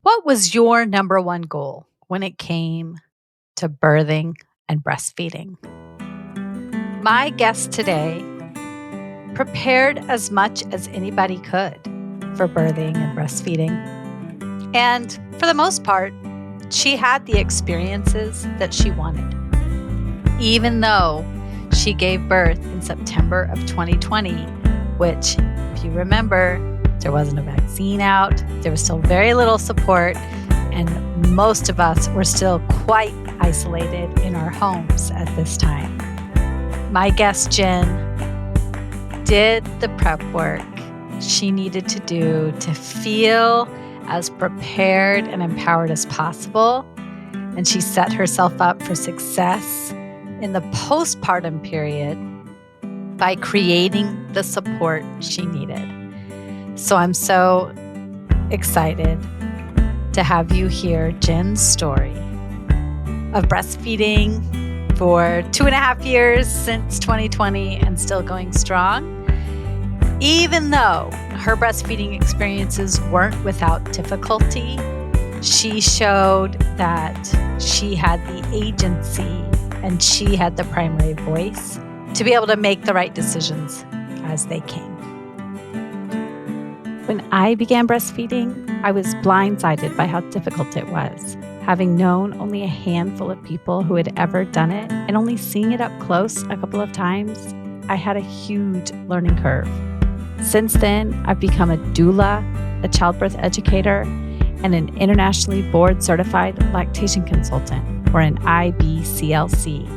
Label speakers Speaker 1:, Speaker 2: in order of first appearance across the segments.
Speaker 1: What was your number one goal when it came to birthing and breastfeeding? My guest today prepared as much as anybody could for birthing and breastfeeding. And for the most part, she had the experiences that she wanted. Even though she gave birth in September of 2020, which, if you remember, there wasn't a vaccine out, there was still very little support, and most of us were still quite isolated in our homes at this time. My guest, Jen, did the prep work she needed to do to feel as prepared and empowered as possible, and she set herself up for success in the postpartum period by creating the support she needed. So I'm so excited to have you hear Jen's story of breastfeeding for 2.5 years since 2020 and still going strong. Even though her breastfeeding experiences weren't without difficulty, she showed that she had the agency and she had the primary voice to be able to make the right decisions as they came. When I began breastfeeding, I was blindsided by how difficult it was. Having known only a handful of people who had ever done it and only seeing it up close a couple of times, I had a huge learning curve. Since then, I've become a doula, a childbirth educator, and an internationally board-certified lactation consultant, or an IBCLC.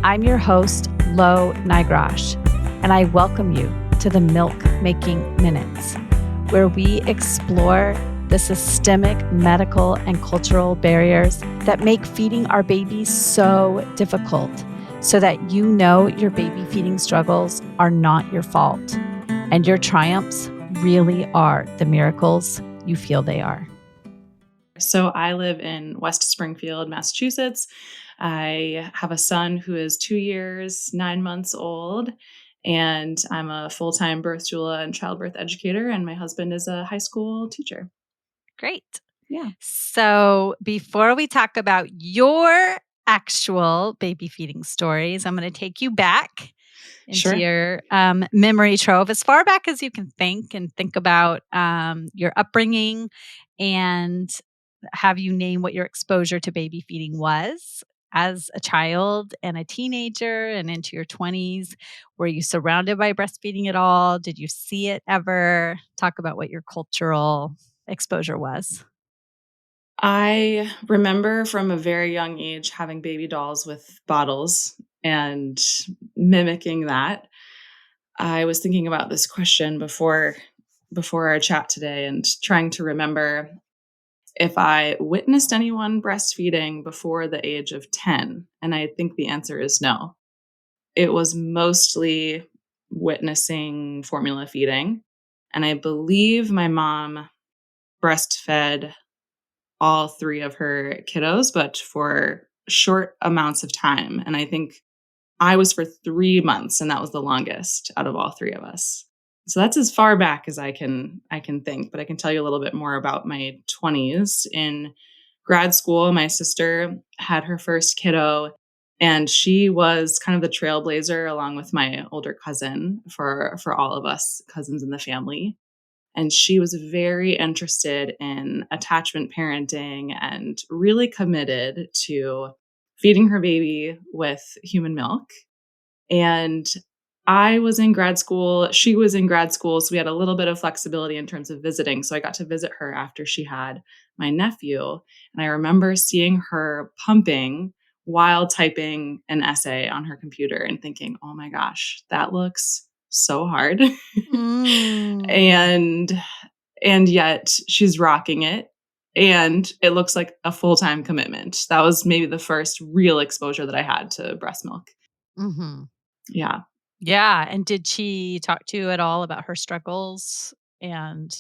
Speaker 1: I'm your host, Lo Nigrosh, and I welcome you to the Milk Making Minutes, where we explore the systemic, medical, and cultural barriers that make feeding our babies so difficult, so that you know your baby feeding struggles are not your fault, and your triumphs really are the miracles you feel they are.
Speaker 2: So I live in West Springfield, Massachusetts. I have a son who is 2 years, 9 months old, and I'm a full-time birth doula and childbirth educator, and my husband is a high school teacher.
Speaker 1: Great.
Speaker 2: Yeah.
Speaker 1: So before we talk about your actual baby feeding stories, I'm going to take you back into your memory trove as far back as you can think and think about your upbringing and have you name what your exposure to baby feeding was as a child and a teenager and into your 20s. Were you surrounded by breastfeeding at all? Did you see it ever? Talk about what your cultural exposure was.
Speaker 2: I remember from a very young age having baby dolls with bottles and mimicking that. I was thinking about this question before our chat today and trying to remember if I witnessed anyone breastfeeding before the age of 10. And I think the answer is no. It was mostly witnessing formula feeding. And I believe my mom breastfed all 3 of her kiddos, but for short amounts of time. And I think I was for 3 months, and that was the longest out of all 3 of us. So that's as far back as I can think, but I can tell you a little bit more about my 20s. In grad school, my sister had her first kiddo, and she was kind of the trailblazer along with my older cousin for all of us cousins in the family. And she was very interested in attachment parenting and really committed to feeding her baby with human milk. And I was in grad school. She was in grad school. So we had a little bit of flexibility in terms of visiting. So I got to visit her after she had my nephew. And I remember seeing her pumping while typing an essay on her computer and thinking, oh my gosh, that looks so hard. And yet she's rocking it. And it looks like a full-time commitment. That was maybe the first real exposure that I had to breast milk.
Speaker 1: Mm-hmm.
Speaker 2: Yeah.
Speaker 1: Yeah. And did she talk to you at all about her struggles and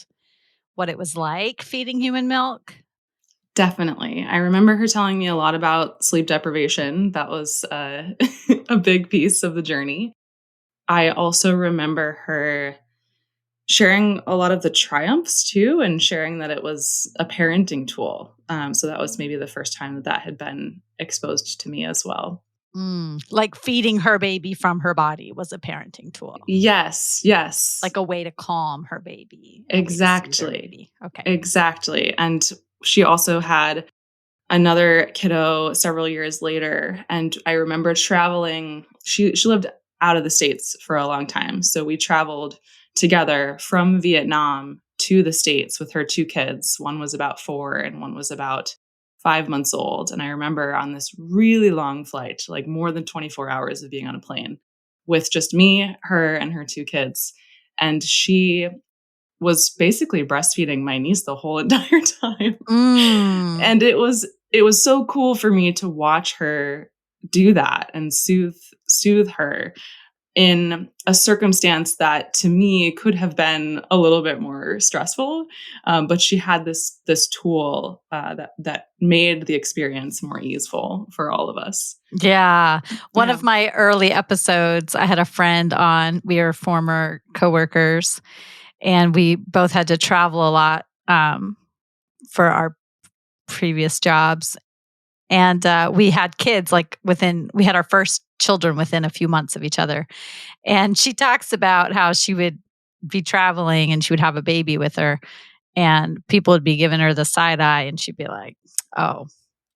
Speaker 1: what it was like feeding human milk?
Speaker 2: Definitely. I remember her telling me a lot about sleep deprivation. That was a big piece of the journey. I also remember her sharing a lot of the triumphs too, and sharing that it was a parenting tool. So that was maybe the first time that that had been exposed to me as well.
Speaker 1: Like feeding her baby from her body was a parenting tool,
Speaker 2: Yes, yes,
Speaker 1: like a way to calm her baby, a way to soothe her
Speaker 2: exactly,
Speaker 1: baby. Okay.
Speaker 2: exactly. And she also had another kiddo several years later, and I remember traveling. She lived out of the States for a long time, so we traveled together from Vietnam to the States with her two kids. One was about 4 and one was about 5 months old, and I remember on this really long flight, like more than 24 hours of being on a plane with just me, her, and her two kids, and she was basically breastfeeding my niece the whole entire time.
Speaker 1: Mm.
Speaker 2: And it was so cool for me to watch her do that and soothe her in a circumstance that to me could have been a little bit more stressful, but she had this tool that made the experience more easeful for all of us.
Speaker 1: Yeah. One
Speaker 2: Yeah.
Speaker 1: of my early episodes, I had a friend on. We are former coworkers, and we both had to travel a lot for our previous jobs. And we had kids we had our first children within a few months of each other. And she talks about how she would be traveling and she would have a baby with her, and people would be giving her the side eye, and she'd be like, "Oh,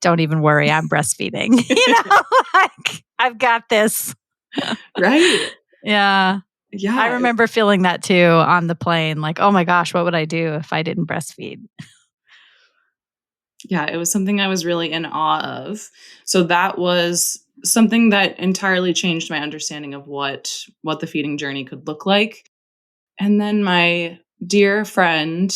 Speaker 1: don't even worry, I'm breastfeeding." Like, I've got this.
Speaker 2: Right.
Speaker 1: Yeah. I
Speaker 2: Yeah.
Speaker 1: remember feeling that too on the plane, like, "Oh my gosh, what would I do if I didn't breastfeed?"
Speaker 2: Yeah, it was something I was really in awe of. So that was something that entirely changed my understanding of what the feeding journey could look like. And then my dear friend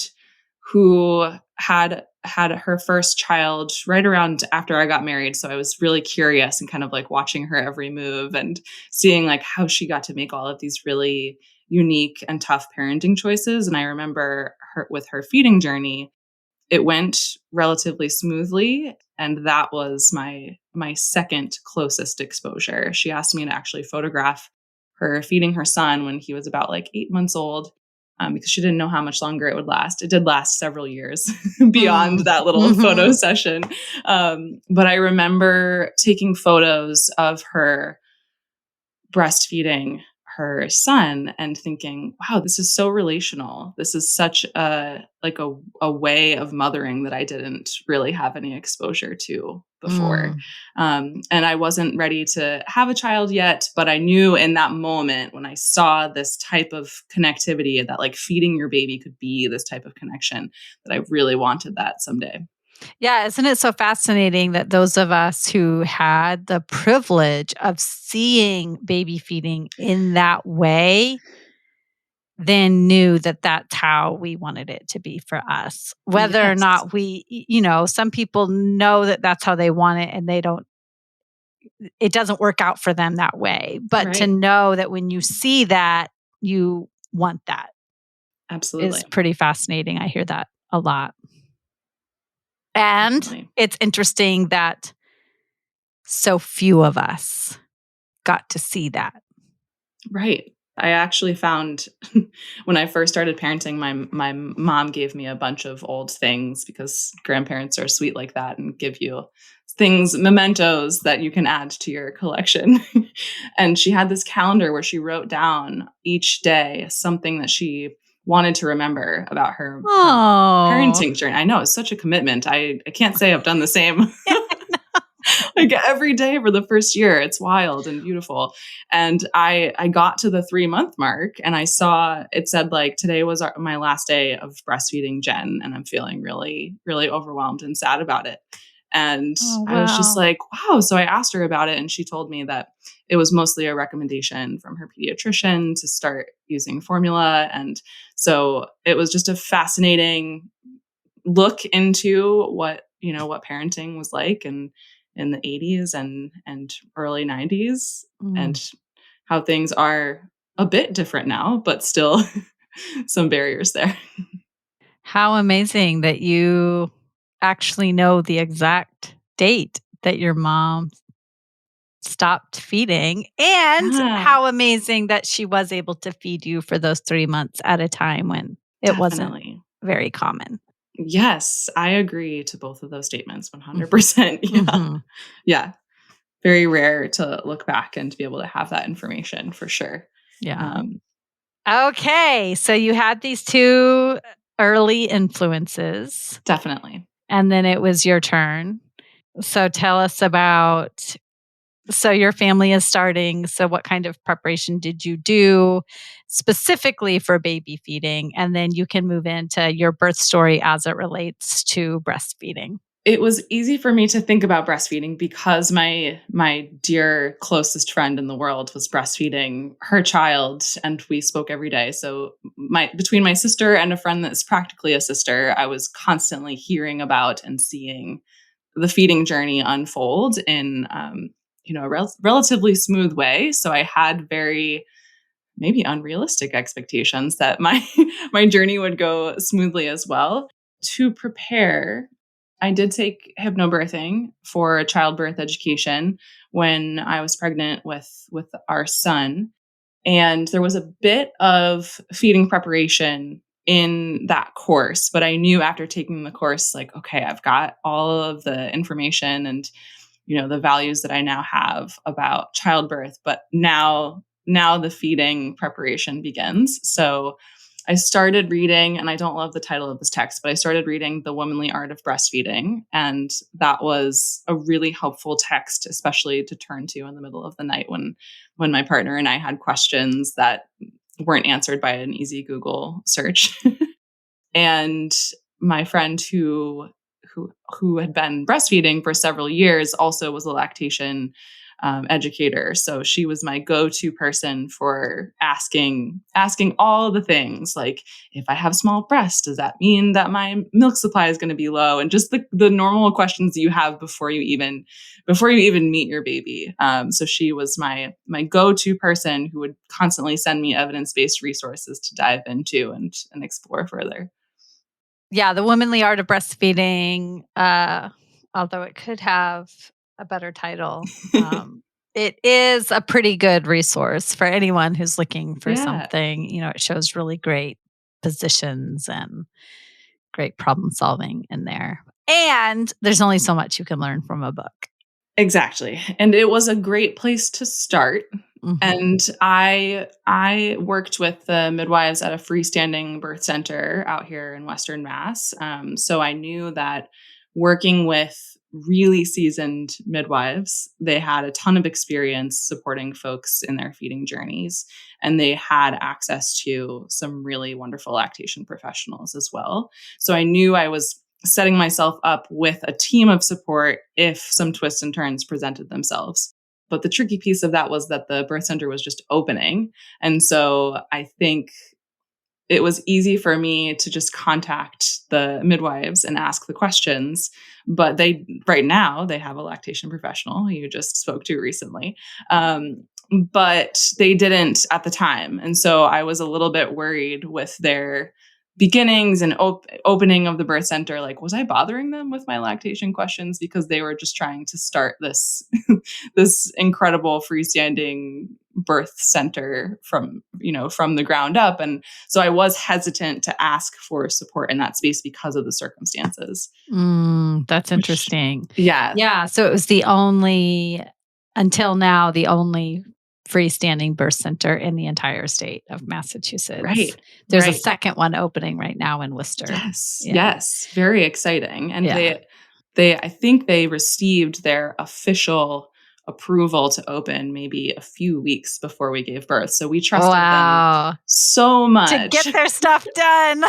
Speaker 2: who had her first child right around after I got married, so I was really curious and kind of like watching her every move and seeing like how she got to make all of these really unique and tough parenting choices. And I remember her with her feeding journey, it went relatively smoothly, and that was my second closest exposure. She asked me to actually photograph her feeding her son when he was about like 8 months old, because she didn't know how much longer it would last. It did last several years beyond
Speaker 1: Mm.
Speaker 2: that little photo
Speaker 1: Mhm.
Speaker 2: session. But I remember taking photos of her breastfeeding her son and thinking, wow, this is so relational. This is such a way of mothering that I didn't really have any exposure to before.
Speaker 1: Mm.
Speaker 2: And I wasn't ready to have a child yet, but I knew in that moment when I saw this type of connectivity, that like feeding your baby could be this type of connection, that I really wanted that someday.
Speaker 1: Yeah, isn't it so fascinating that those of us who had the privilege of seeing baby feeding in that way then knew that that's how we wanted it to be for us. Whether or
Speaker 2: Yes.
Speaker 1: not some people know that that's how they want it, and it doesn't work out for them that way. But to
Speaker 2: Right.
Speaker 1: know that when you see that, you want that is
Speaker 2: Absolutely.
Speaker 1: pretty fascinating. I hear that a lot. And
Speaker 2: Definitely.
Speaker 1: it's interesting that so few of us got to see that.
Speaker 2: Right. I actually found when I first started parenting, my mom gave me a bunch of old things because grandparents are sweet like that and give you things, mementos that you can add to your collection. And she had this calendar where she wrote down each day something that she wanted to remember about her
Speaker 1: Oh.
Speaker 2: parenting journey. I know it's such a commitment. I can't say I've done the same. Like every day for the first year. It's wild and beautiful. And I got to the 3-month mark and I saw it said like today was my last day of breastfeeding Jen, and I'm feeling really really overwhelmed and sad about it. And
Speaker 1: Oh,
Speaker 2: I was just
Speaker 1: wow.
Speaker 2: like, wow. So I asked her about it and she told me that it was mostly a recommendation from her pediatrician to start using formula. And so it was just a fascinating look into what parenting was like and in the 80s and early 90s,
Speaker 1: Mm.
Speaker 2: and how things are a bit different now, but still some barriers there.
Speaker 1: How amazing that you actually know the exact date that your mom stopped feeding, and
Speaker 2: Yeah,
Speaker 1: how amazing that she was able to feed you for those 3 months at a time when it wasn't
Speaker 2: definitely.
Speaker 1: very common.
Speaker 2: Yes, I agree to both of those statements
Speaker 1: Mhm.
Speaker 2: 100%. Yeah.
Speaker 1: Mhm.
Speaker 2: Yeah. Very rare to look back and to be able to have that information for sure.
Speaker 1: Yeah.
Speaker 2: Um,
Speaker 1: Okay, so you had these 2 early influences,
Speaker 2: definitely.
Speaker 1: and then it was your turn. So tell us about, so your family is starting, so what kind of preparation did you do specifically for baby feeding? And then you can move into your birth story as it relates to breastfeeding.
Speaker 2: It was easy for me to think about breastfeeding because my dear closest friend in the world was breastfeeding her child, and we spoke every day. So my between my sister and a friend that's practically a sister, I was constantly hearing about and seeing the feeding journey unfold in a relatively smooth way. So I had very maybe unrealistic expectations that my my journey would go smoothly as well. To prepare, I did take hypnobirthing for childbirth education when I was pregnant with our son, and there was a bit of feeding preparation in that course, but I knew after taking the course, like, okay, I've got all of the information and the values that I now have about childbirth, but now the feeding preparation begins. So I started reading, and I don't love the title of this text, but I started reading The Womanly Art of Breastfeeding. And that was a really helpful text, especially to turn to in the middle of the night when my partner and I had questions that weren't answered by an easy Google search. And my friend who had been breastfeeding for several years also was a lactation educator. So she was my go-to person for asking all the things like, if I have small breasts, does that mean that my milk supply is going to be low? And just the normal questions that you have before you even meet your baby. So she was my go-to person who would constantly send me evidence-based resources to dive into and explore further.
Speaker 1: Yeah, The Womanly Art of Breastfeeding, although it could have a better title, it is a pretty good resource for anyone who's looking for
Speaker 2: Yeah,
Speaker 1: something. It shows really great positions and great problem solving in there. And there's only so much you can learn from a book.
Speaker 2: exactly. And it was a great place to start.
Speaker 1: Mhm.
Speaker 2: And I worked with the midwives at a freestanding birth center out here in Western Mass. So I knew that working with really seasoned midwives, they had a ton of experience supporting folks in their feeding journeys, and they had access to some really wonderful lactation professionals as well. So I knew I was setting myself up with a team of support if some twists and turns presented themselves. But the tricky piece of that was that the birth center was just opening. And so I think it was easy for me to just contact the midwives and ask the questions. But right now, they have a lactation professional who you just spoke to recently. But they didn't at the time. And so I was a little bit worried with their beginnings and opening of the birth center. Like, was I bothering them with my lactation questions because they were just trying to start this this incredible freestanding birth center from the ground up? And so I was hesitant to ask for support in that space because of the circumstances.
Speaker 1: That's
Speaker 2: Which,
Speaker 1: interesting.
Speaker 2: yeah,
Speaker 1: Yeah, so it was until now, the only freestanding birth center in the entire state of Massachusetts.
Speaker 2: right,
Speaker 1: There's a
Speaker 2: right.
Speaker 1: second one opening right now in Worcester.
Speaker 2: Yes,
Speaker 1: Yeah.
Speaker 2: yes, very exciting. And
Speaker 1: Yeah.
Speaker 2: they I think they received their official approval to open maybe a few weeks before we gave birth. So we trusted them
Speaker 1: Wow.
Speaker 2: so
Speaker 1: To
Speaker 2: much.
Speaker 1: get their stuff done.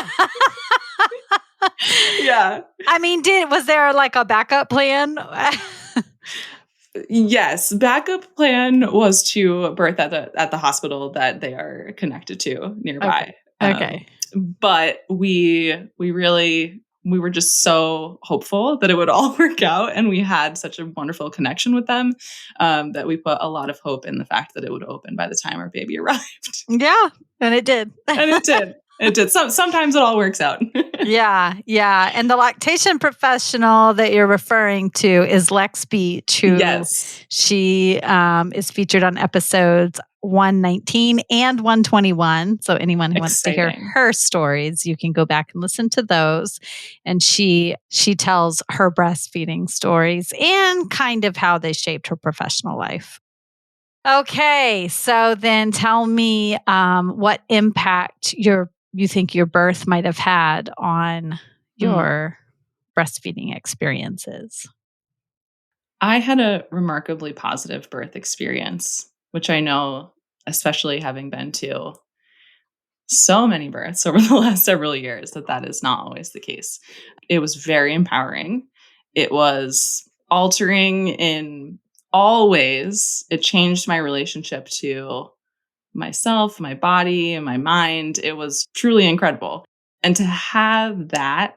Speaker 2: Yeah.
Speaker 1: I mean, was there like a backup plan?
Speaker 2: Yes, backup plan was to birth at the hospital that they are connected to
Speaker 1: Okay.
Speaker 2: nearby.
Speaker 1: Okay.
Speaker 2: But we were just so hopeful that it would all work out, and we had such a wonderful connection with them, that we put a lot of hope in the fact that it would open by the time our baby arrived,
Speaker 1: Yeah, and it did.
Speaker 2: and it did. It did. Sometimes it all works out.
Speaker 1: Yeah, yeah. And the lactation professional that you're referring to is Lex Beach, who
Speaker 2: Yes.
Speaker 1: she is featured on episodes 119 and 121. So anyone who wants to hear
Speaker 2: Exciting.
Speaker 1: her stories, you can go back and listen to those. And she tells her breastfeeding stories and kind of how they shaped her professional life. Okay, so then tell me what impact you think your birth might have had on
Speaker 2: Mm.
Speaker 1: your breastfeeding experiences.
Speaker 2: I had a remarkably positive birth experience, which I know, especially having been to so many births over the last several years, that is not always the case. It was very empowering. It was altering in all ways. It changed my relationship to myself, my body, and my mind. It was truly incredible. And to have that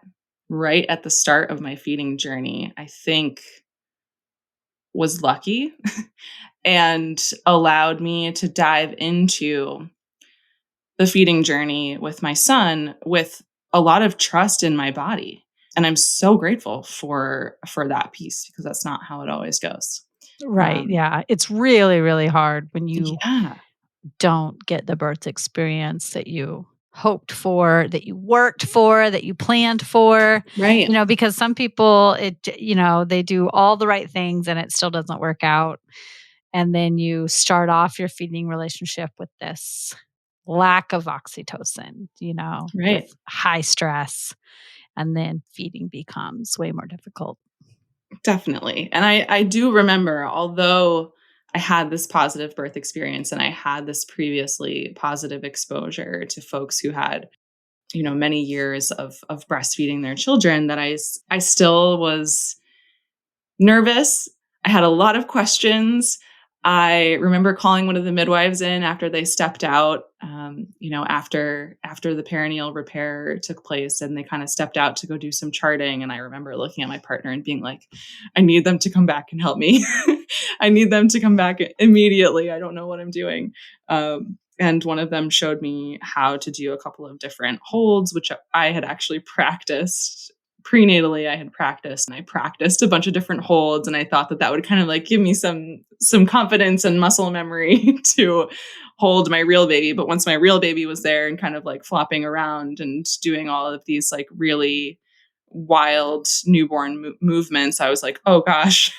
Speaker 2: right at the start of my feeding journey, I think was lucky and allowed me to dive into the feeding journey with my son with a lot of trust in my body. And I'm so grateful for that piece because that's not how it always goes.
Speaker 1: Right.
Speaker 2: Um,
Speaker 1: Yeah. It's really, really hard when you
Speaker 2: yeah,
Speaker 1: don't get the birth experience that you hoped for, that you worked for, that you planned for,
Speaker 2: right.
Speaker 1: because some people, they do all the right things and it still doesn't work out. And then you start off your feeding relationship with this lack of oxytocin, with
Speaker 2: Right.
Speaker 1: high stress. And then feeding becomes way more difficult.
Speaker 2: Definitely. And I do remember, although I had this positive birth experience and I had this previously positive exposure to folks who had, many years of breastfeeding their children, that I still was nervous. I had a lot of questions. I remember calling one of the midwives in after they stepped out, after the perineal repair took place, and they kind of stepped out to go do some charting. And I remember looking at my partner and being like, "I need them to come back and help me. I need them to come back immediately. I don't know what I'm doing." And one of them showed me how to do a couple of different holds, which I had actually practiced prenatally. I had practiced and I practiced a bunch of different holds, and I thought that would kind of like give me some confidence and muscle memory to hold my real baby. But once my real baby was there and kind of like flopping around and doing all of these like really wild newborn movements, I was like, oh gosh,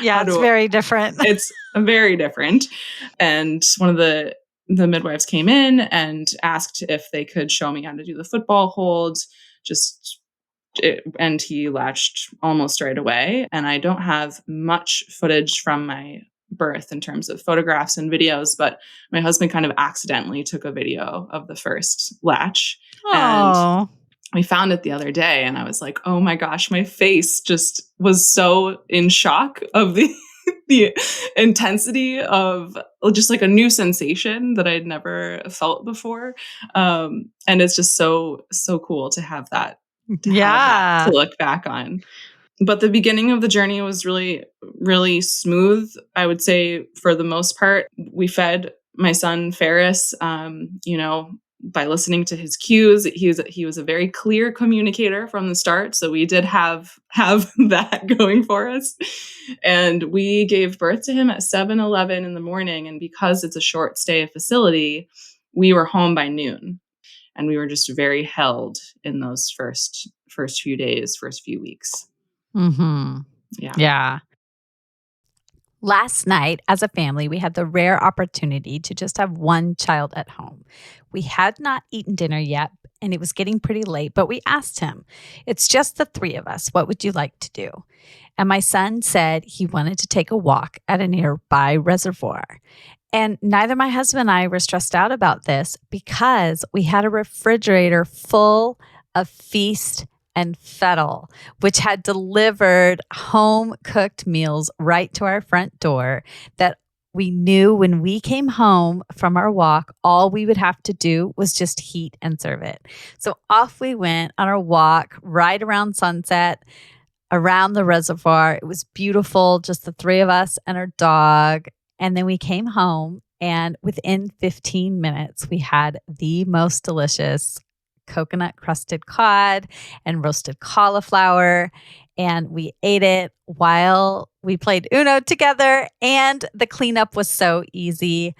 Speaker 1: Yeah,
Speaker 2: how
Speaker 1: it's
Speaker 2: do
Speaker 1: very different.
Speaker 2: it's very different. And one of the midwives came in and asked if they could show me how to do the football hold. And he latched almost right away. And I don't have much footage from my birth in terms of photographs and videos, but my husband kind of accidentally took a video of the first latch. And
Speaker 1: Oh,
Speaker 2: we found it the other day, and I was like, oh my gosh, my face just was so in shock of the the intensity of just like a new sensation that I'd never felt before. And it's just so cool to have that to
Speaker 1: yeah.
Speaker 2: look back on. But the beginning of the journey was really, really smooth. I would say for the most part, we fed my son Ferris, by listening to his cues. He was a very clear communicator from the start. So we did have that going for us. And we gave birth to him at 7:11 in the morning. And because it's a short stay facility, we were home by noon. And we were just very held in those first few days, first few weeks.
Speaker 1: Mhm.
Speaker 2: Yeah.
Speaker 1: Yeah. Last night, as a family, we had the rare opportunity to just have one child at home. We had not eaten dinner yet, and it was getting pretty late, but we asked him, "It's just the three of us. What would you like to do?" And my son said he wanted to take a walk at a nearby reservoir. And neither my husband and I were stressed out about this because we had a refrigerator full of Feast and Fettle, which had delivered home cooked meals right to our front door that we knew when we came home from our walk, all we would have to do was just heat and serve it. So off we went on our walk right around sunset, around the reservoir. It was beautiful, just the three of us and our dog. And then we came home And within 15 minutes, we had the most delicious coconut crusted cod and roasted cauliflower. And we ate it while we played Uno together. And the cleanup was so easy.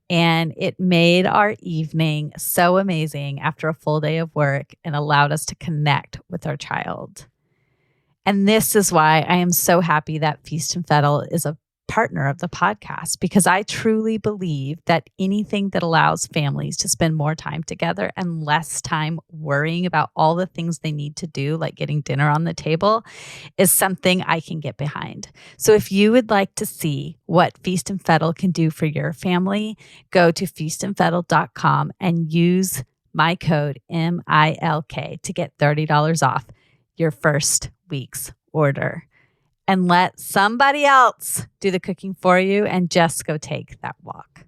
Speaker 1: And it made our evening so amazing after a full day of work and allowed us to connect with our child. And this is why I am so happy that Feast and Fettle is a partner of the podcast, because I truly believe that anything that allows families to spend more time together and less time worrying about all the things they need to do, like getting dinner on the table, is something I can get behind. So if you would like to see what Feast and Fettle can do for your family, go to feastandfettle.com and use my code MILK to get $30 off your first week's order. And let somebody else do the cooking for you and just go take that walk.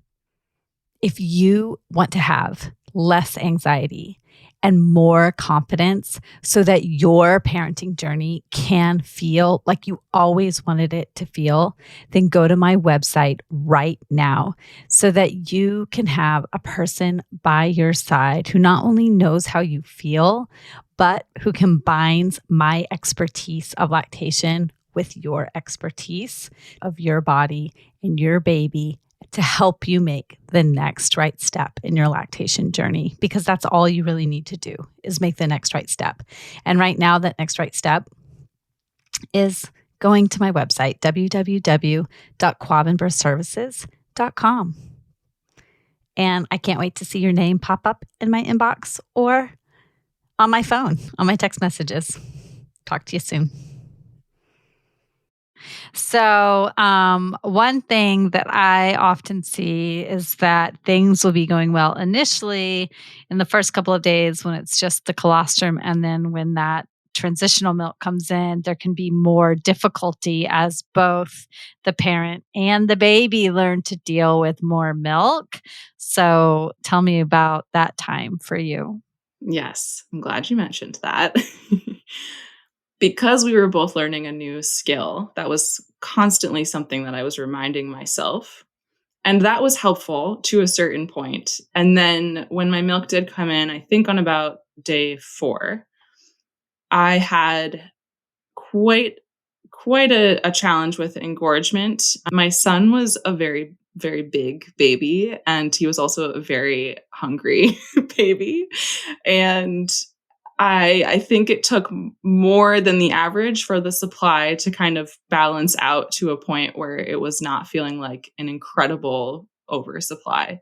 Speaker 1: If you want to have less anxiety and more confidence so that your parenting journey can feel like you always wanted it to feel, then go to my website right now so that you can have a person by your side who not only knows how you feel, but who combines my expertise of lactation with your expertise of your body and your baby to help you make the next right step in your lactation journey, because that's all you really need to do is make the next right step. And right now, that next right step is going to my website, www.quabbinbirthservices.com. And I can't wait to see your name pop up in my inbox or on my phone, on my text messages. Talk to you soon. So, one thing that I often see is that things will be going well initially in the first couple of days when it's just the colostrum. And then when that transitional milk comes in, there can be more difficulty as both the parent and the baby learn to deal with more milk. So, tell me about that time for you.
Speaker 2: Yes, I'm glad you mentioned that. Because we were both learning a new skill, that was constantly something that I was reminding myself. And that was helpful to a certain point. And then when my milk did come in, I think on about day 4, I had quite a challenge with engorgement. My son was a very, very big baby, and he was also a very hungry baby. And I think it took more than the average for the supply to kind of balance out to a point where it was not feeling like an incredible oversupply.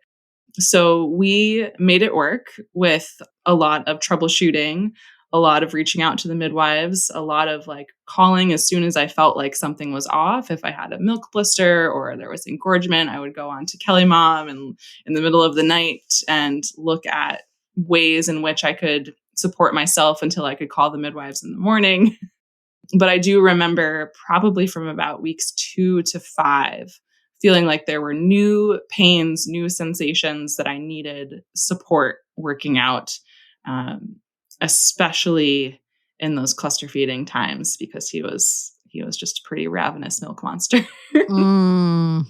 Speaker 2: So we made it work with a lot of troubleshooting, a lot of reaching out to the midwives, a lot of like calling as soon as I felt like something was off. If I had a milk blister or there was engorgement, I would go on to Kelly Mom and in the middle of the night and look at ways in which I could support myself until I could call the midwives in the morning. But I do remember probably from about weeks 2 to 5 feeling like there were new pains, new sensations that I needed support working out, especially in those cluster feeding times because he was just a pretty ravenous milk monster.
Speaker 1: Mm-hmm.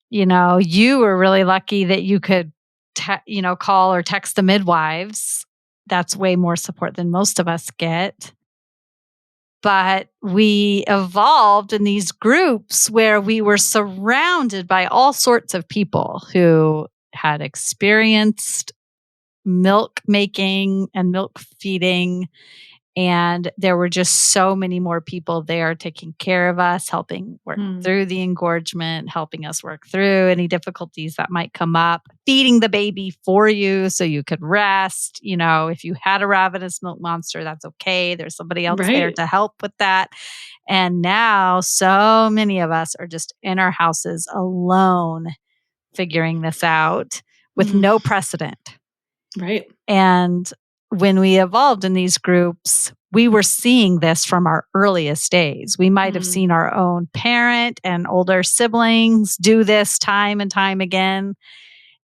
Speaker 1: You know, you were really lucky that you could, call or text the midwives. That's way more support than most of us get. But we evolved in these groups where we were surrounded by all sorts of people who had experienced milk making and milk feeding. And there were just so many more people there taking care of us, helping work through the engorgement, helping us work through any difficulties that might come up, feeding the baby for you so you could rest. You know, if you had a ravenous milk monster, that's okay. There's somebody else there
Speaker 2: Right.
Speaker 1: to help with that. And now so many of us are just in our houses alone, figuring this out with no precedent.
Speaker 2: Right.
Speaker 1: And when we evolved in these groups, we were seeing this from our earliest days. We might have seen our own parent and older siblings do this time and time again.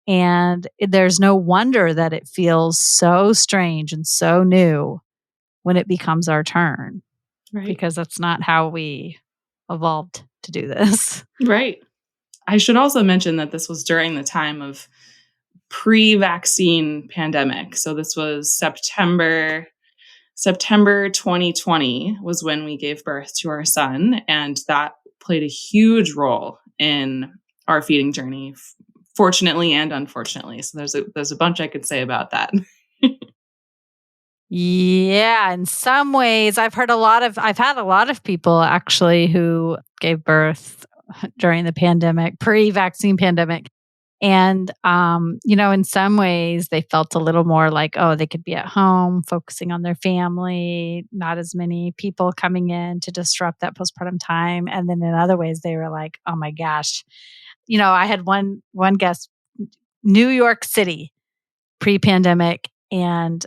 Speaker 1: And there's no wonder that it feels so strange and so new when it becomes our turn,
Speaker 2: Right.
Speaker 1: because that's not how we evolved to do this.
Speaker 2: Right. I should also mention that this was during the time of pre-vaccine pandemic. So this was September 2020 was when we gave birth to our son, and that played a huge role in our feeding journey, fortunately and unfortunately. So there's a bunch I could say about that.
Speaker 1: Yeah, in some ways, I've had a lot of people actually who gave birth during the pandemic, pre-vaccine pandemic. And, in some ways, they felt a little more like, oh, they could be at home focusing on their family, not as many people coming in to disrupt that postpartum time. And then in other ways, they were like, oh my gosh. I had one guest, New York City, pre-pandemic, and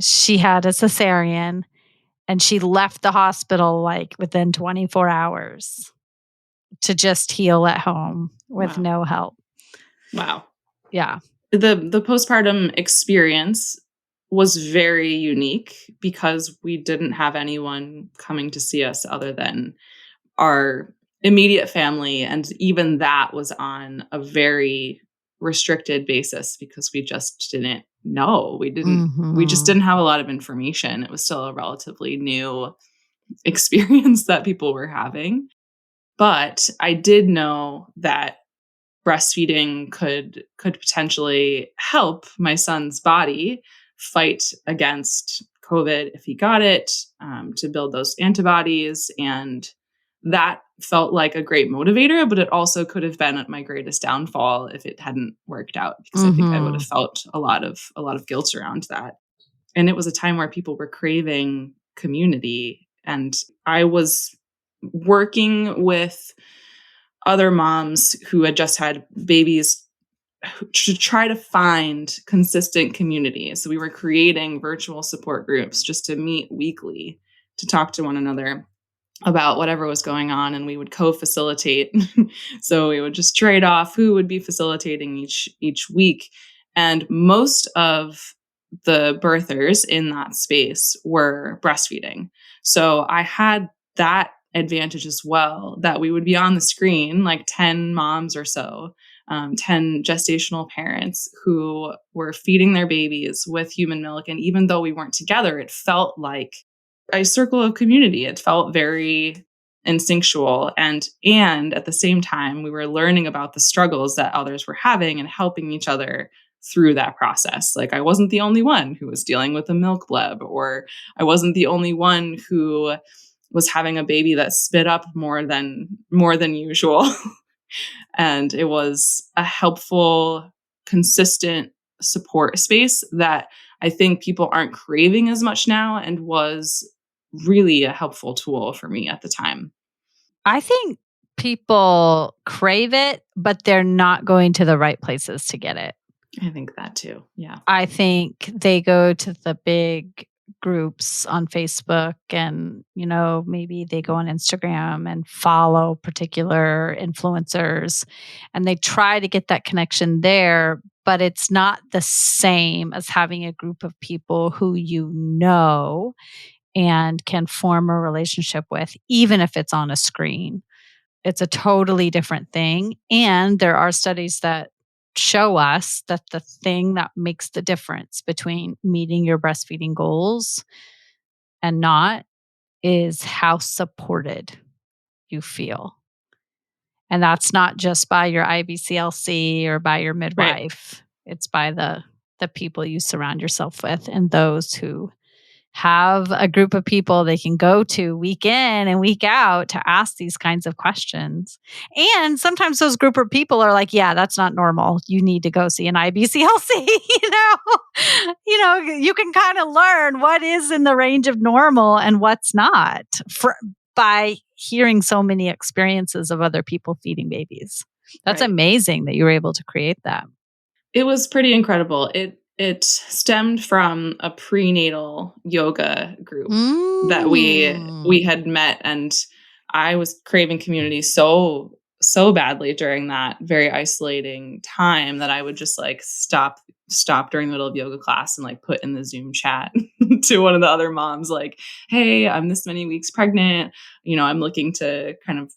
Speaker 1: she had a cesarean and she left the hospital like within 24 hours to just heal at home with
Speaker 2: Wow.
Speaker 1: no help.
Speaker 2: Wow.
Speaker 1: Yeah.
Speaker 2: The postpartum experience was very unique because we didn't have anyone coming to see us other than our immediate family, and even that was on a very restricted basis because we just didn't know. We just
Speaker 1: Mhm.
Speaker 2: didn't have a lot of information. It was still a relatively new experience that people were having. But I did know that breastfeeding could potentially help my son's body fight against COVID if he got it, to build those antibodies. And that felt like a great motivator, but it also could have been my greatest downfall if it hadn't worked out, because I think I would have
Speaker 1: Mhm.
Speaker 2: felt a lot of guilt around that. And it was a time where people were craving community, and I was working with other moms who had just had babies to try to find consistent community. So we were creating virtual support groups just to meet weekly to talk to one another about whatever was going on, and we would co-facilitate. So we would just trade off who would be facilitating each week. And most of the birthers in that space were breastfeeding. So I had that advantage as well, that we would be on the screen like 10 moms or so, 10 gestational parents who were feeding their babies with human milk. And even though we weren't together, it felt like a circle of community. It felt very instinctual, and at the same time we were learning about the struggles that others were having and helping each other through that process. Like, I wasn't the only one who was dealing with a milk bleb, or I wasn't the only one who was having a baby that spit up more than usual. And it was a helpful, consistent support space that I think people aren't craving as much now, and was really a helpful tool for me at the time.
Speaker 1: I think people crave it, but they're not going to the right places to get it.
Speaker 2: I think that too. Yeah.
Speaker 1: I think they go to the big groups on Facebook and, maybe they go on Instagram and follow particular influencers and they try to get that connection there, but it's not the same as having a group of people who and can form a relationship with, even if it's on a screen. It's a totally different thing. And there are studies that show us that the thing that makes the difference between meeting your breastfeeding goals and not is how supported you feel. And that's not just by your IBCLC or by your
Speaker 2: Right.
Speaker 1: midwife. It's by the people you surround yourself with and those who have a group of people they can go to week in and week out to ask these kinds of questions. And sometimes those group of people are like, yeah, that's not normal. You need to go see an IBCLC, you can kind of learn what is in the range of normal and what's not by hearing so many experiences of other people feeding babies. That's
Speaker 2: Right.
Speaker 1: amazing that you were able to create that.
Speaker 2: It was pretty incredible. It stemmed from a prenatal yoga group that we
Speaker 1: Mm.
Speaker 2: had met, and I was craving community so badly during that very isolating time that I would just like stop during the middle of yoga class and like put in the Zoom chat to one of the other moms like, "Hey, I'm this many weeks pregnant. I'm looking to kind of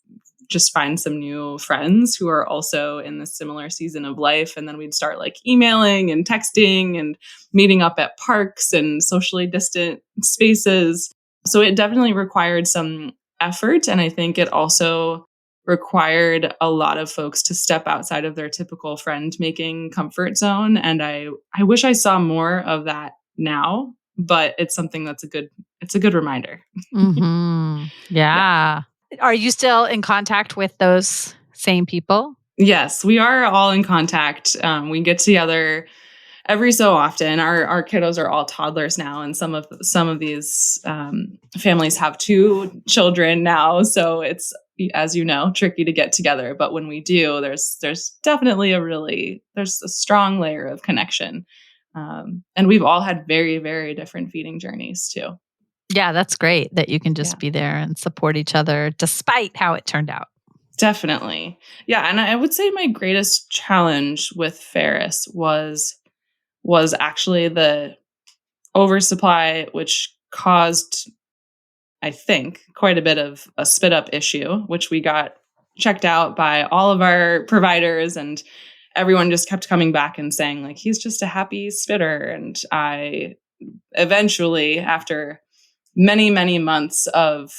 Speaker 2: just find some new friends who are also in the similar season of life. And then we'd start like emailing and texting and meeting up at parks and socially distant spaces. So it definitely required some effort. And I think it also required a lot of folks to step outside of their typical friend making comfort zone. And I wish I saw more of that now, but it's something it's a good reminder. Yeah.
Speaker 1: Yeah. Are you still in contact with those same people?
Speaker 2: Yes, we are all in contact. We get together every so often. Our kiddos are all toddlers now, and some of these families have two children now, so it's, as you know, tricky to get together. But when we do, there's definitely there's a strong layer of connection, and we've all had very, very different feeding journeys too.
Speaker 1: Yeah, that's great that you can
Speaker 2: Yeah.
Speaker 1: just be there and support each other despite how it turned out.
Speaker 2: Definitely. Yeah, and I would say my greatest challenge with Ferris was actually the oversupply, which caused, I think, quite a bit of a spit up issue, which we got checked out by all of our providers, and everyone just kept coming back and saying like he's just a happy spitter. And I eventually, after many, many months of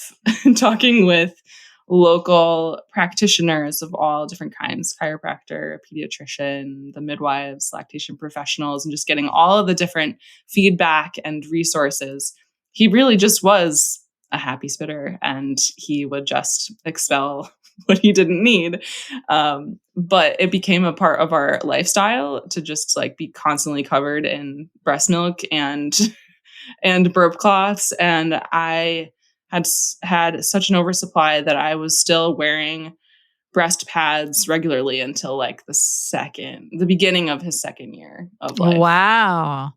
Speaker 2: talking with local practitioners of all different kinds, chiropractor, pediatrician, the midwives, lactation professionals, and just getting all of the different feedback and resources. He really just was a happy spitter, and he would just expel what he didn't need. But it became a part of our lifestyle to just like be constantly covered in breast milk and burp cloths. And I had such an oversupply that I was still wearing breast pads regularly until like the beginning of his second year of life.
Speaker 1: Wow.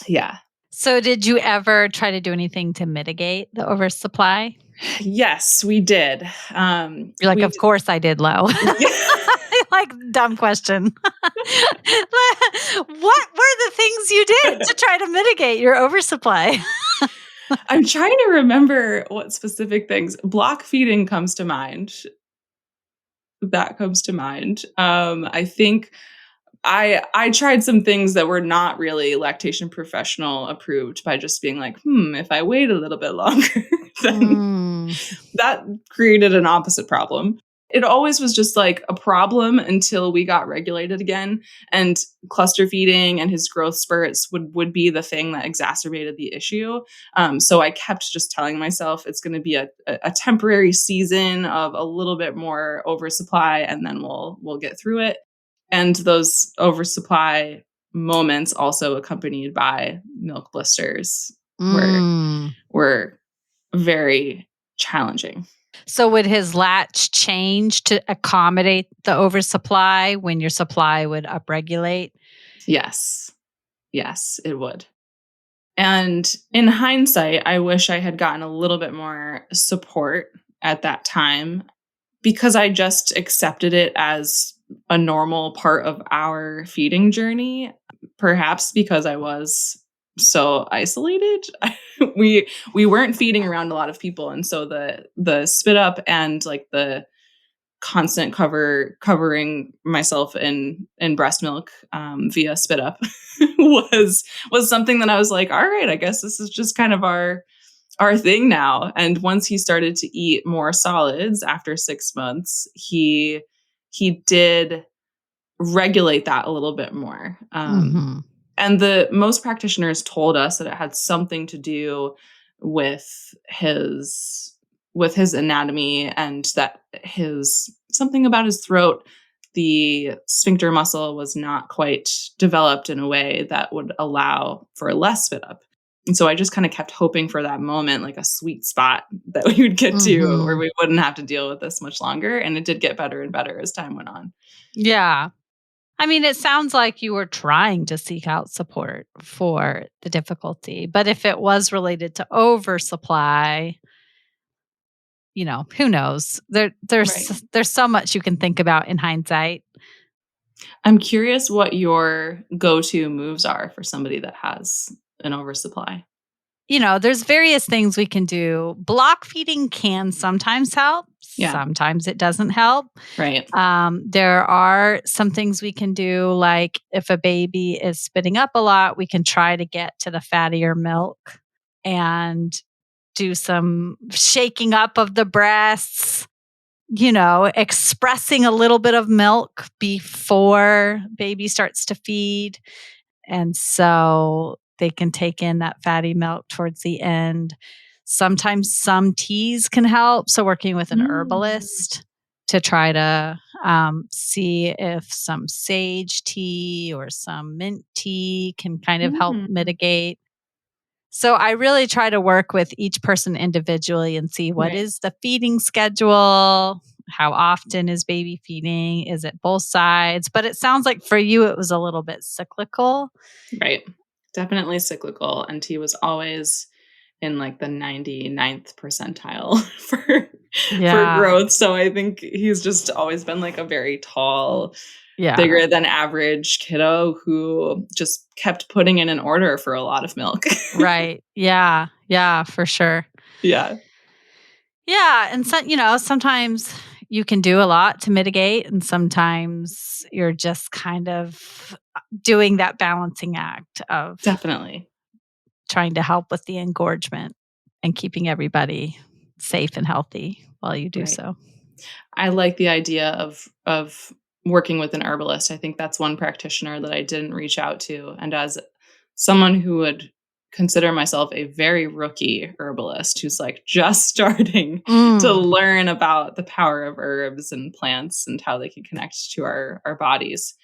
Speaker 2: Yeah.
Speaker 1: So, did you ever try to do anything to mitigate the oversupply?
Speaker 2: Yes, we did.
Speaker 1: You're like, of course I did, low.
Speaker 2: Yeah.
Speaker 1: Like, dumb question. What were the things you did to try to mitigate your oversupply?
Speaker 2: I'm trying to remember what specific things. Block feeding comes to mind. That comes to mind. I think I tried some things that were not really lactation professional approved by just being like, if I wait a little bit longer, then
Speaker 1: Mm,
Speaker 2: that created an opposite problem. It always was just like a problem until we got regulated again. And cluster feeding and his growth spurts would be the thing that exacerbated the issue. So I kept just telling myself it's going to be a temporary season of a little bit more oversupply, and then we'll get through it. And those oversupply moments also accompanied by milk blisters were
Speaker 1: mm.
Speaker 2: were very challenging.
Speaker 1: So, would his latch change to accommodate the oversupply when your supply would upregulate?
Speaker 2: Yes. Yes, it would. And in hindsight, I wish I had gotten a little bit more support at that time because I just accepted it as a normal part of our feeding journey. Perhaps because I was so isolated. We weren't feeding around a lot of people, and so the spit up and like the constant covering myself in breast milk via spit up was something that I was like, all right, I guess this is just kind of our thing now. And once he started to eat more solids after 6 months, he did regulate that a little bit more.
Speaker 1: Mhm.
Speaker 2: And the most practitioners told us that it had something to do with his anatomy, and that his something about his throat, the sphincter muscle was not quite developed in a way that would allow for less spit up. And so I just kind of kept hoping for that moment, like a sweet spot that we would get to where
Speaker 1: Mhm.
Speaker 2: we wouldn't have to deal with this much longer. And it did get better and better as time went on.
Speaker 1: Yeah. I mean, it sounds like you were trying to seek out support for the difficulty, but if it was related to oversupply, who knows?
Speaker 2: Right.
Speaker 1: There's so much you can think about in hindsight.
Speaker 2: I'm curious what your go-to moves are for somebody that has an oversupply.
Speaker 1: there's various things we can do. Block feeding can sometimes help.
Speaker 2: Yeah.
Speaker 1: Sometimes it doesn't help.
Speaker 2: Right.
Speaker 1: There are some things we can do, like if a baby is spitting up a lot, we can try to get to the fattier milk and do some shaking up of the breasts, expressing a little bit of milk before baby starts to feed. And so they can take in that fatty milk towards the end. Sometimes some teas can help. So, working with an
Speaker 2: Mm.
Speaker 1: herbalist to try to see if some sage tea or some mint tea can kind of help
Speaker 2: Mm.
Speaker 1: mitigate. So, I really try to work with each person individually and see what
Speaker 2: Right.
Speaker 1: is the feeding schedule. How often is baby feeding? Is it both sides? But it sounds like for you, it was a little bit cyclical.
Speaker 2: Right. Definitely cyclical. And he was always in like the 99th percentile for
Speaker 1: Yeah.
Speaker 2: growth. So I think he's just always been like a very tall,
Speaker 1: Yeah.
Speaker 2: bigger than average kiddo who just kept putting in an order for a lot of milk.
Speaker 1: Right. Yeah. Yeah, for sure.
Speaker 2: Yeah,
Speaker 1: Yeah. And so, sometimes you can do a lot to mitigate, and sometimes you're just kind of doing that balancing act of
Speaker 2: definitely.
Speaker 1: trying to help with the engorgement and keeping everybody safe and healthy while you do
Speaker 2: Right.
Speaker 1: so.
Speaker 2: I like the idea of working with an herbalist. I think that's one practitioner that I didn't reach out to. And as someone who would consider myself a very rookie herbalist who's like just starting to
Speaker 1: Mm.
Speaker 2: learn about the power of herbs and plants and how they can connect to our bodies,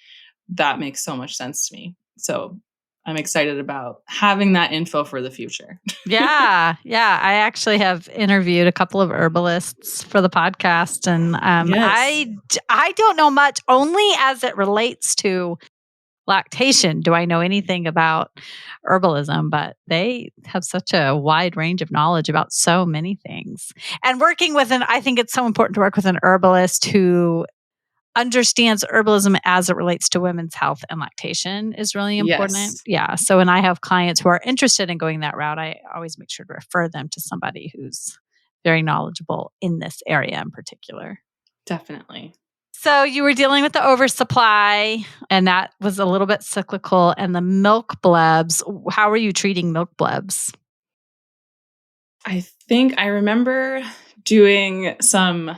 Speaker 2: that makes so much sense to me. So I'm excited about having that info for the future.
Speaker 1: Yeah, yeah. I actually have interviewed a couple of herbalists for the podcast, and
Speaker 2: Yes.
Speaker 1: I don't know much, only as it relates to lactation. Do I know anything about herbalism? But they have such a wide range of knowledge about so many things. And I think it's so important to work with an herbalist who understands herbalism as it relates to women's health and lactation is really important.
Speaker 2: Yes,
Speaker 1: Yeah. So when I have clients who are interested in going that route, I always make sure to refer them to somebody who's very knowledgeable in this area in particular.
Speaker 2: definitely.
Speaker 1: So you were dealing with the oversupply, and that was a little bit cyclical, and the milk blebs. How are you treating milk blebs?
Speaker 2: I think I remember doing some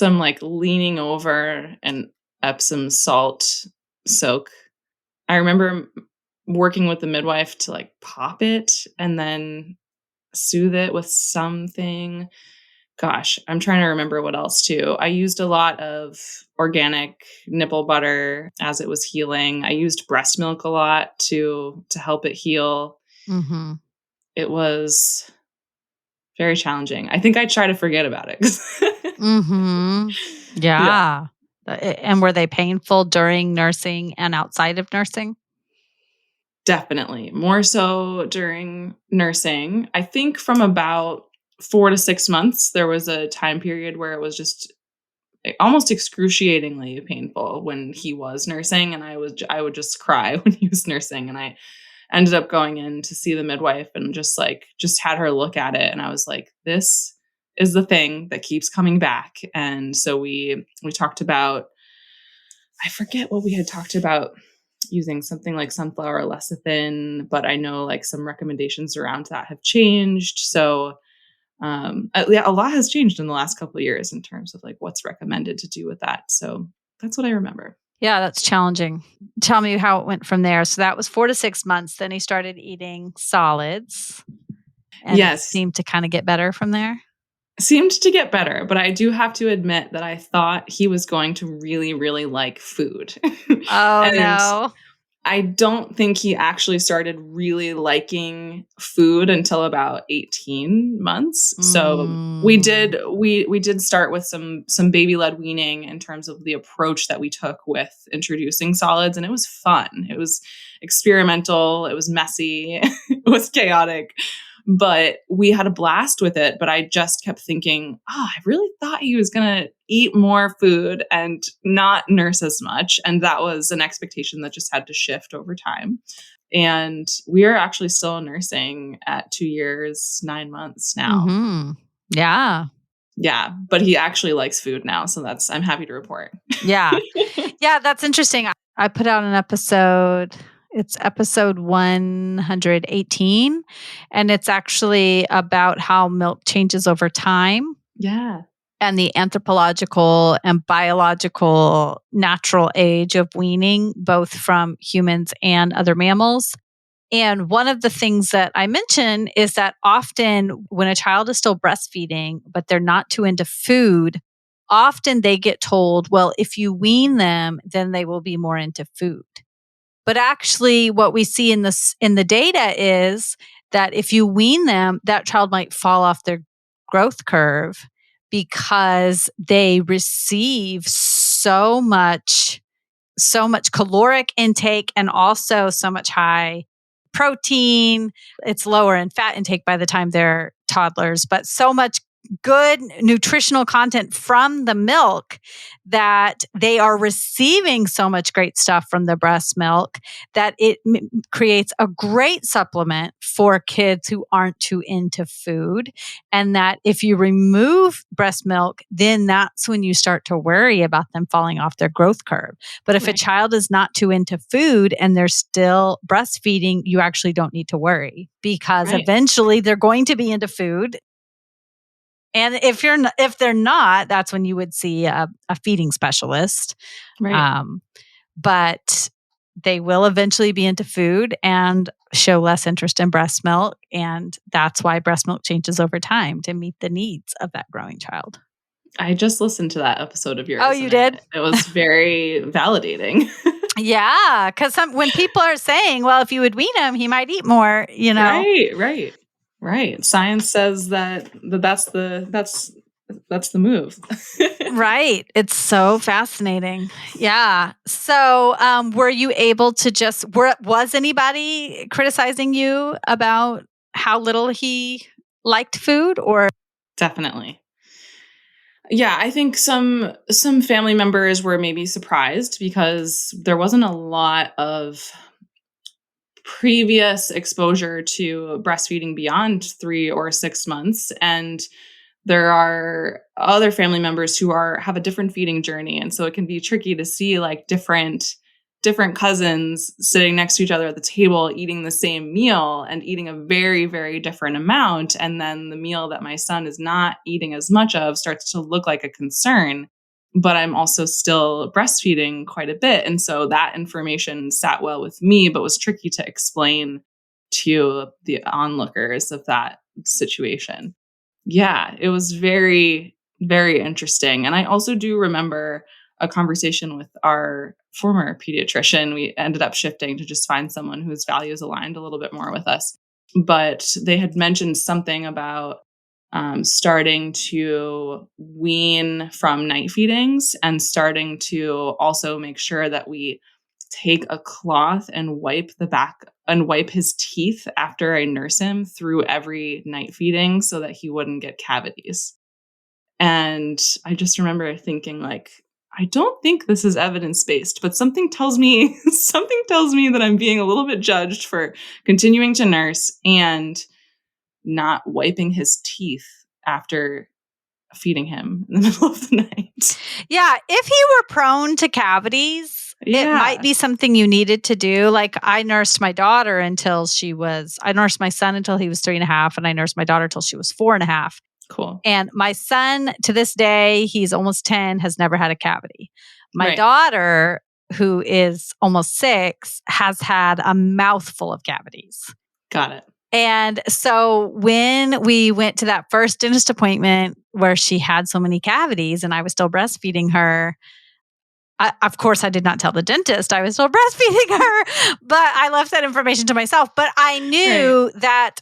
Speaker 2: like leaning over and Epsom salt soak. I remember working with the midwife to like pop it and then soothe it with something. Gosh, I'm trying to remember what else too. I used a lot of organic nipple butter as it was healing. I used breast milk a lot to help it heal.
Speaker 1: Mhm.
Speaker 2: It was very challenging. I think I try to forget about it 'cause
Speaker 1: Mhm.
Speaker 2: Yeah,
Speaker 1: Yeah. And were they painful during nursing and outside of nursing?
Speaker 2: definitely. More so during nursing. I think from about 4 to 6 months, there was a time period where it was just almost excruciatingly painful when he was nursing, and I would just cry when he was nursing, and I ended up going in to see the midwife and just had her look at it, and I was like, "This is the thing that keeps coming back." And so we talked about, I forget what we had talked about, using something like sunflower lecithin, but I know like some recommendations around that have changed. So yeah, a lot has changed in the last couple of years in terms of like what's recommended to do with that. So that's what I remember.
Speaker 1: Yeah, that's challenging. Tell me how it went from there. So that was 4 to 6 months, then he started eating solids, and it
Speaker 2: Yes,
Speaker 1: seemed to kinda get better from there?
Speaker 2: seemed to get better, but I do have to admit that I thought he was going to really, really like food.
Speaker 1: Oh,
Speaker 2: And
Speaker 1: no.
Speaker 2: I don't think he actually started really liking food until about 18 months. So
Speaker 1: Mm.
Speaker 2: we did start with some baby-led weaning in terms of the approach that we took with introducing solids, and it was fun. It was experimental, it was messy, it was chaotic, but we had a blast with it. But I just kept thinking, oh, I really thought he was going to eat more food and not nurse as much. And that was an expectation that just had to shift over time. And we are actually still nursing at 2 years, 9 months now.
Speaker 1: Mhm. Yeah.
Speaker 2: Yeah, but he actually likes food now, so I'm happy to report.
Speaker 1: Yeah. Yeah, that's interesting. I put out an episode. It's episode 118, and it's actually about how milk changes over time
Speaker 2: Yeah.
Speaker 1: and the anthropological and biological natural age of weaning, both from humans and other mammals. And one of the things that I mention is that often when a child is still breastfeeding, but they're not too into food, often they get told, well, if you wean them, then they will be more into food. But actually, what we see in the data is that if you wean them, that child might fall off their growth curve because they receive so much caloric intake and also so much high protein. It's lower in fat intake by the time they're toddlers, but so much good nutritional content from the milk that they are receiving so much great stuff from the breast milk that it creates a great supplement for kids who aren't too into food. And that if you remove breast milk, then that's when you start to worry about them falling off their growth curve. But if a
Speaker 2: Right.
Speaker 1: child is not too into food and they're still breastfeeding, you actually don't need to worry because
Speaker 2: Right.
Speaker 1: eventually they're going to be into food. And if they're not, that's when you would see a feeding specialist.
Speaker 2: Right.
Speaker 1: Um, but they will eventually be into food and show less interest in breast milk. And that's why breast milk changes over time to meet the needs of that growing child.
Speaker 2: I just listened to that episode of
Speaker 1: Oh,
Speaker 2: yours,
Speaker 1: you
Speaker 2: and
Speaker 1: did?
Speaker 2: it was very validating.
Speaker 1: Yeah, because when people are saying, "Well, if you would wean him, he might eat more,"
Speaker 2: Right, right, right. Science says that's the move.
Speaker 1: right? It's so fascinating. Yeah. So, were you able to was anybody criticizing you about how little he liked food, or?
Speaker 2: Definitely. Yeah, I think some family members were maybe surprised because there wasn't a lot of previous exposure to breastfeeding beyond 3 or 6 months, and there are other family members who have a different feeding journey, and so it can be tricky to see like different cousins sitting next to each other at the table eating the same meal and eating a very very different amount, and then the meal that my son is not eating as much of starts to look like a concern, but I'm also still breastfeeding quite a bit, and so that information sat well with me but was tricky to explain to the onlookers of that situation. Yeah, it was very, very interesting. And I also do remember a conversation with our former pediatrician. We ended up shifting to just find someone whose values aligned a little bit more with us. But they had mentioned something about starting to wean from night feedings and starting to also make sure that we take a cloth and wipe the back and wipe his teeth after I nurse him through every night feeding so that he wouldn't get cavities. And I just remember thinking like, I don't think this is evidence based, but something tells me something tells me that I'm being a little bit judged for continuing to nurse and not wiping his teeth after feeding him in the middle of the night.
Speaker 1: Yeah, if he were prone to cavities, it might
Speaker 2: Yeah,
Speaker 1: be something you needed to do. Like I nursed my daughter I nursed my son until he was 3.5, and I nursed my daughter till she was 4.5.
Speaker 2: cool.
Speaker 1: And my son, to this day, he's almost 10, has never had a cavity. My
Speaker 2: Right.
Speaker 1: daughter, who is almost 6, has had a mouthful of cavities.
Speaker 2: Got it.
Speaker 1: And so when we went to that first dentist appointment where she had so many cavities and I was still breastfeeding her, of course, I did not tell the dentist I was still breastfeeding her, but I left that information to myself. But I
Speaker 2: Right.
Speaker 1: knew that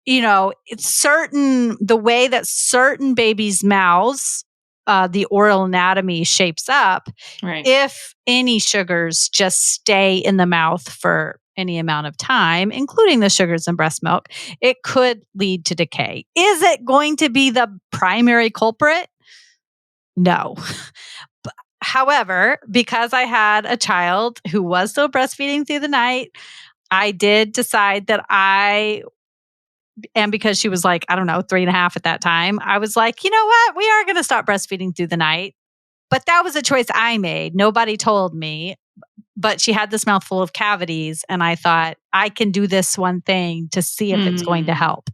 Speaker 1: the way that certain babies' mouths, the oral anatomy shapes up,
Speaker 2: Right.
Speaker 1: if any sugars just stay in the mouth for any amount of time, including the sugars in breast milk, it could lead to decay. Is it going to be the primary culprit? No. However, because I had a child who was still breastfeeding through the night, I did decide that and because she was like, I don't know, 3.5 at that time, I was like, you know what? We are going to stop breastfeeding through the night. But that was a choice I made. Nobody told me. But she had this mouthful of cavities. And I thought, I can do this one thing to see if it's going to
Speaker 2: Mm.
Speaker 1: help.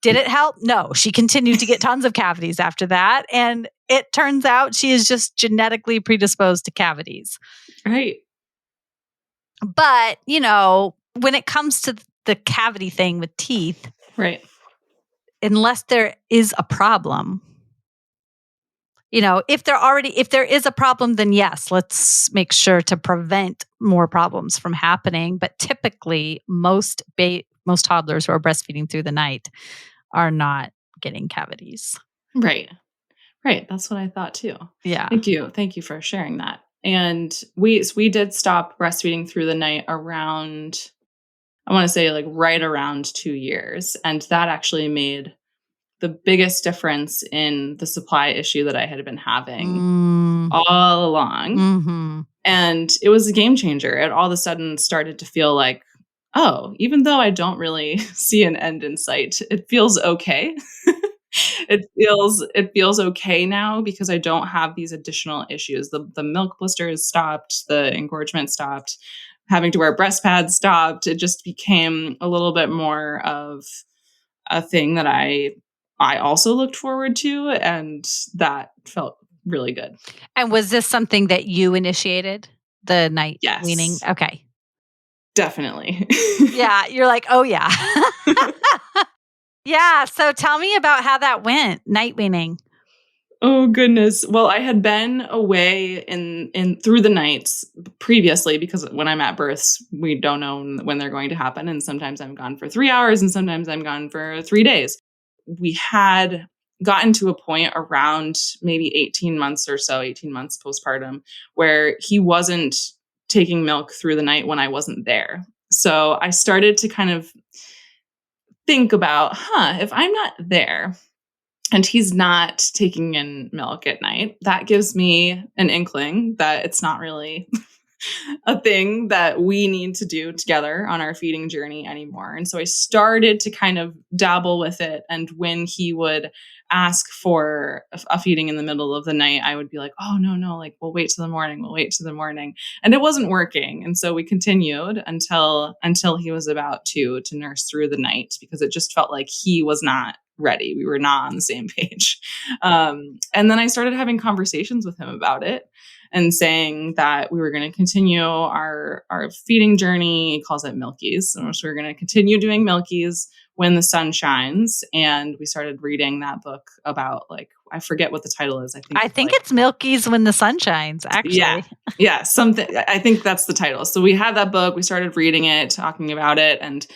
Speaker 1: Did it help? No. She continued to get tons of cavities after that. And it turns out she is just genetically predisposed to cavities.
Speaker 2: Right.
Speaker 1: But, when it comes to the cavity thing with teeth,
Speaker 2: Right.
Speaker 1: unless there is a problem, if there is a problem, then yes, let's make sure to prevent more problems from happening. But typically, most toddlers who are breastfeeding through the night are not getting cavities.
Speaker 2: Right. Right. That's what I thought too.
Speaker 1: Yeah.
Speaker 2: Thank you. Thank you for sharing that. And we did stop breastfeeding through the night around, I want to say like right around 2 years. And that actually made the biggest difference in the supply issue that I had been having
Speaker 1: Mm,
Speaker 2: all along.
Speaker 1: hmm
Speaker 2: And it was a game changer. It all of a sudden started to feel like, oh, even though I don't really see an end in sight, it feels okay. It feels okay now because I don't have these additional issues. The milk blisters stopped, the engorgement stopped, having to wear breast pads stopped. It just became a little bit more of a thing that I also looked forward to, and that felt really good.
Speaker 1: And was this something that you initiated, the night weaning?
Speaker 2: Yes,
Speaker 1: Okay.
Speaker 2: definitely.
Speaker 1: Yeah. You're like, oh, yeah. Yeah. So tell me about how that went, night weaning.
Speaker 2: Oh goodness. Well, I had been away in through the nights previously because when I'm at births, we don't know when they're going to happen, and sometimes I'm gone for 3 hours and sometimes I'm gone for 3 days. We had gotten to a point around maybe 18 months or so, 18 months postpartum, where he wasn't taking milk through the night when I wasn't there. So I started to kind of think about, if I'm not there, and he's not taking in milk at night, that gives me an inkling that it's not really a thing that we need to do together on our feeding journey anymore. And so I started to kind of dabble with it. And when he would ask for a feeding in the middle of the night, I would be like, oh, no, no, like we'll wait till the morning. We'll wait till the morning. And it wasn't working. And so we continued until he was about to nurse through the night because it just felt like he was not ready. We were not on the same page. And then I started having conversations with him about it and saying that we were going to continue our feeding journey. He calls it Milkies. So we're going to continue doing Milkies when the sun shines. And we started reading that book about I forget what the title is.
Speaker 1: I think it's Milky's When the Sun Shines,
Speaker 2: yeah.
Speaker 1: actually.
Speaker 2: Yeah. Something, I think that's the title. So we had that book, we started reading it, talking about it. And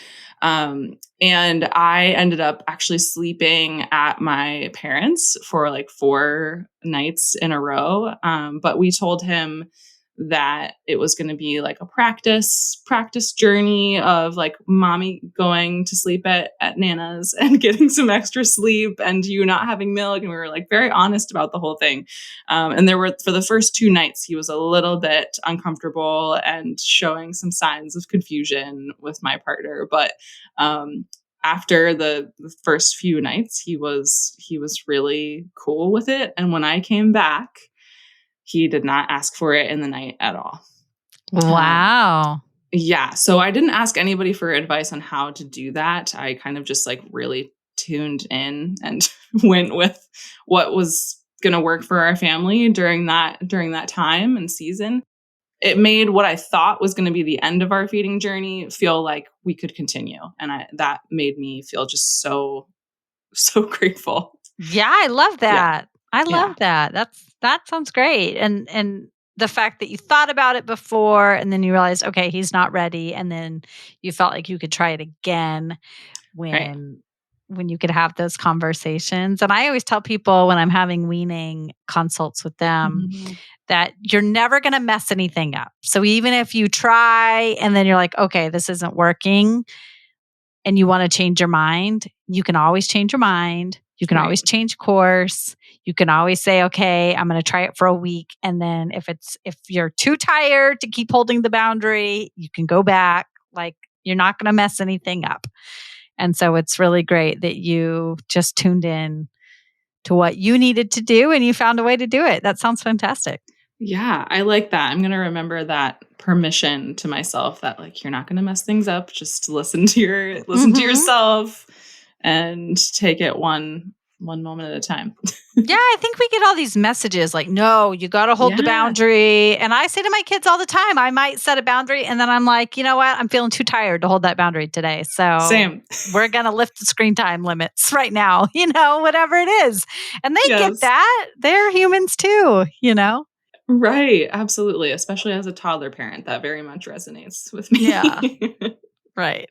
Speaker 2: I ended up actually sleeping at my parents' for 4 nights in a row. But we told him that it was going to be like a practice journey of mommy going to sleep at Nana's and getting some extra sleep and you not having milk. And we were very honest about the whole thing. And there were, for the first 2 nights, he was a little bit uncomfortable and showing some signs of confusion with my partner. But after the first few nights, he was really cool with it. And when I came back, he did not ask for it in the night at all.
Speaker 1: Wow.
Speaker 2: Yeah. So I didn't ask anybody for advice on how to do that. I kind of just really tuned in and went with what was going to work for our family during that time and season. It made what I thought was going to be the end of our feeding journey feel like we could continue. And that made me feel just so grateful.
Speaker 1: Yeah, I love
Speaker 2: Yeah.
Speaker 1: that. I
Speaker 2: Yeah.
Speaker 1: love that. That sounds great. And the fact that you thought about it before and then you realized, okay, he's not ready, and then you felt like you could try it again
Speaker 2: Right.
Speaker 1: when you could have those conversations. And I always tell people when I'm having weaning consults with them
Speaker 2: Mhm.
Speaker 1: that you're never going to mess anything up. So even if you try and then you're like, okay, this isn't working, and you want to change your mind, you can always change your mind. You can
Speaker 2: Right.
Speaker 1: always change course. You can always say, okay, I'm going to try it for a week. And then if you're too tired to keep holding the boundary, you can go back. You're not going to mess anything up. And so it's really great that you just tuned in to what you needed to do and you found a way to do it. That sounds fantastic.
Speaker 2: Yeah, I like that. I'm going to remember that permission to myself that like you're not going to mess things up. Just listen to yourself and take it one moment at a time.
Speaker 1: Yeah, I think we get all these messages like, no, you got to hold the
Speaker 2: Yeah.
Speaker 1: boundary. And I say to my kids all the time, I might set a boundary. And then I'm like, you know what? I'm feeling too tired to hold that boundary today. So
Speaker 2: Same.
Speaker 1: we're going to lift the screen time limits right now, whatever it is. And they get
Speaker 2: Yes.
Speaker 1: that. They're humans too,
Speaker 2: Right. Absolutely. Especially as a toddler parent, that very much resonates with me.
Speaker 1: Yeah. Right.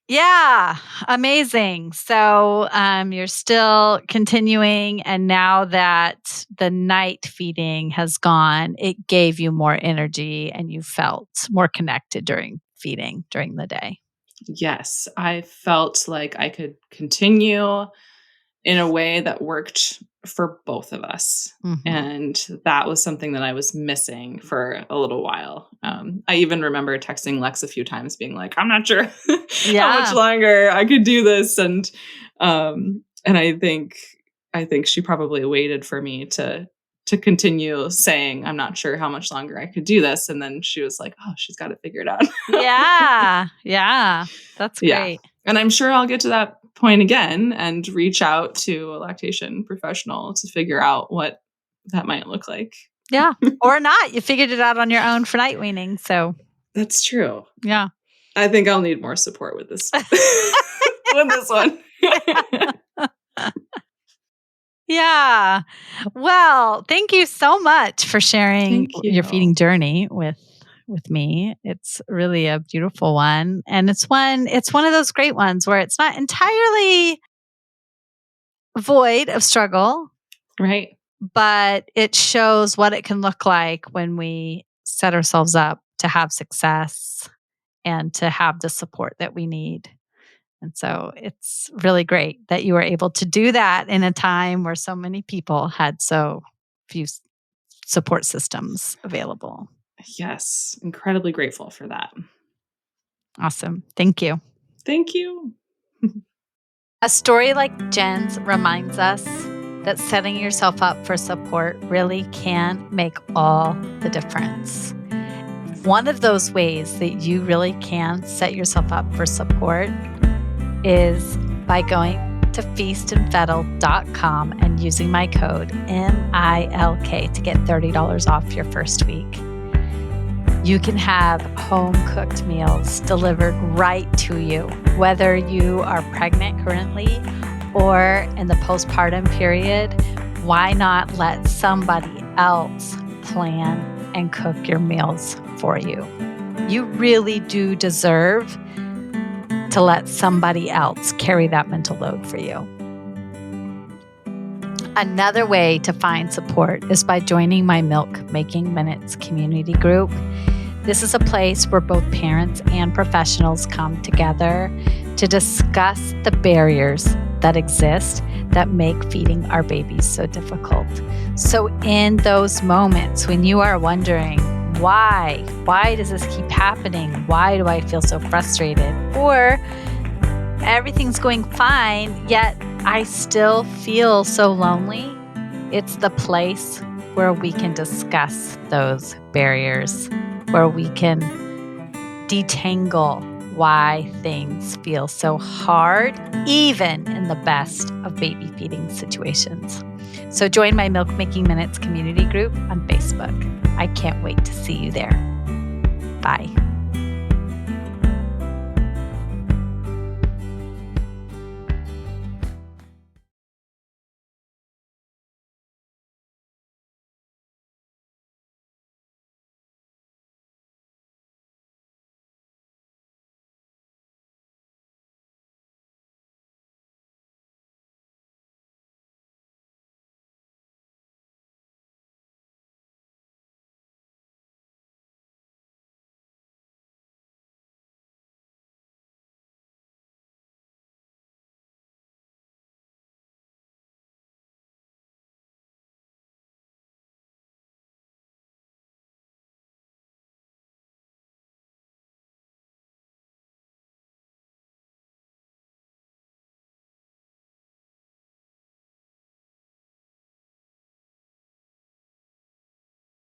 Speaker 1: Yeah, amazing. So you're still continuing, and now that the night feeding has gone, it gave you more energy and you felt more connected during feeding during the day.
Speaker 2: Yes. I felt like I could continue in a way that worked for both of us.
Speaker 1: Mhm.
Speaker 2: And that was something that I was missing for a little while. I even remember texting Lex a few times being like, I'm not sure how
Speaker 1: Yeah.
Speaker 2: much longer I could do this. And I think she probably waited for me to continue saying, I'm not sure how much longer I could do this. And then she was like, oh, she's got it figured out.
Speaker 1: Yeah. Yeah. That's
Speaker 2: Yeah.
Speaker 1: great.
Speaker 2: And I'm sure I'll get to that point again and reach out to a lactation professional to figure out what that might look like.
Speaker 1: Yeah. Or not. You figured it out on your own for night weaning. So
Speaker 2: That's true.
Speaker 1: yeah.
Speaker 2: I think I'll need more support with this with this one.
Speaker 1: Yeah. Well, thank you so much for sharing
Speaker 2: Thank
Speaker 1: your
Speaker 2: you.
Speaker 1: feeding journey with me. It's really a beautiful one, and it's one of those great ones where it's not entirely void of struggle,
Speaker 2: Right.
Speaker 1: but it shows what it can look like when we set ourselves up to have success and to have the support that we need. And so it's really great that you were able to do that in a time where so many people had so few support systems available.
Speaker 2: Yes. Incredibly grateful for that.
Speaker 1: Awesome. Thank you.
Speaker 2: Thank you.
Speaker 1: A story like Jen's reminds us that setting yourself up for support really can make all the difference. One of those ways that you really can set yourself up for support is by going to feastandfettle.com and using my code MILK to get $30 off your first week. You can have home-cooked meals delivered right to you, whether you are pregnant currently or in the postpartum period. Why not let somebody else plan and cook your meals for you? You really do deserve to let somebody else carry that mental load for you. Another way to find support is by joining my Milk Making Minutes community group. This is a place where both parents and professionals come together to discuss the barriers that exist that make feeding our babies so difficult. So in those moments when you are wondering, why does this keep happening? Why do I feel so frustrated? Or everything's going fine, yet I still feel so lonely. It's the place where we can discuss those barriers, where we can detangle why things feel so hard, even in the best of baby feeding situations. So join my Milk Making Minutes community group on Facebook. I can't wait to see you there. Bye.